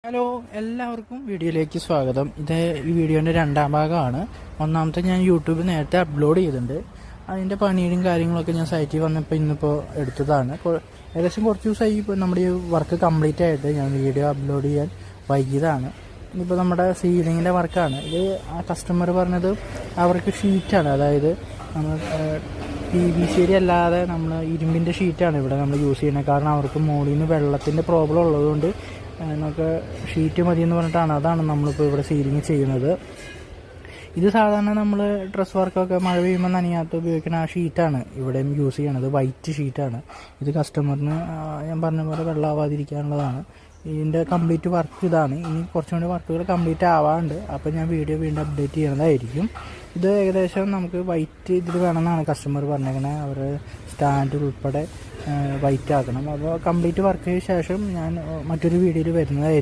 Hello, എല്ലാവർക്കും വീഡിയോയിലേക്ക് സ്വാഗതം. ഈ വീഡിയോൻ്റെ രണ്ടാം ഭാഗമാണ്. ഒന്നാമത്തെ ഞാൻ യൂട്യൂബിൽ നേരത്തെ അപ്ലോഡ് ചെയ്തിട്ടുണ്ട്. അതിൻ്റെ പണിയും കാര്യങ്ങളൊക്കെ ഞാൻ സൈറ്റിൽ വന്നപ്പോൾ ഇന്നിപ്പോൾ എടുത്തതാണ്. ഏകദേശം കുറച്ച് ദിവസമായി ഇപ്പോൾ നമ്മുടെ ഈ വർക്ക് കംപ്ലീറ്റ് ആയിട്ട് ഞാൻ വീഡിയോ അപ്ലോഡ് ചെയ്യാൻ വൈകിയതാണ്. ഇനിയിപ്പോൾ നമ്മുടെ സീലിങ്ങിൻ്റെ വർക്കാണ്. ഇത് ആ കസ്റ്റമർ പറഞ്ഞത് അവർക്ക് ഷീറ്റാണ്, അതായത് നമ്മൾ PVC അല്ലാതെ നമ്മൾ ഇരുമ്പിൻ്റെ ഷീറ്റാണ് ഇവിടെ നമ്മൾ യൂസ് ചെയ്യുന്നത്. കാരണം അവർക്ക് മുകളിൽ നിന്ന് വെള്ളത്തിൻ്റെ പ്രോബ്ലം ഉള്ളതുകൊണ്ട് നമുക്ക് ഷീറ്റ് മതി എന്ന് പറഞ്ഞിട്ടാണ് അതാണ് നമ്മളിപ്പോൾ ഇവിടെ സീലിംഗ് ചെയ്യുന്നത്. ഇത് സാധാരണ നമ്മൾ ഡ്രസ് വർക്കൊക്കെ മഴ പെയ്യുമ്പോൾ നനയാത്ത ഉപയോഗിക്കുന്ന ആ ഷീറ്റാണ് ഇവിടെയും യൂസ് ചെയ്യണത്. വൈറ്റ് ഷീറ്റാണ്. ഇത് കസ്റ്റമറിന് ഞാൻ പറഞ്ഞ പോലെ വെള്ളമാവാതിരിക്കാനുള്ളതാണ്. ഇതിൻ്റെ കംപ്ലീറ്റ് വർക്ക് ഇതാണ്. ഇനി കുറച്ചും കൂടി വർക്കുകൾ കംപ്ലീറ്റ് ആവാറുണ്ട്. അപ്പോൾ ഞാൻ വീഡിയോ വീണ്ടും അപ്ഡേറ്റ് ചെയ്യുന്നതായിരിക്കും. ഇത് ഏകദേശം നമുക്ക് വൈറ്റ് ഇതിൽ വേണമെന്നാണ് കസ്റ്റമർ പറഞ്ഞേക്കണത്. അവർ സ്റ്റാൻഡ് ഉൾപ്പെടെ വൈറ്റ് ആക്കണം. അപ്പോൾ കംപ്ലീറ്റ് വർക്കിന് ശേഷം ഞാൻ മറ്റൊരു വീഡിയോയിൽ വരുന്നതായിരിക്കും.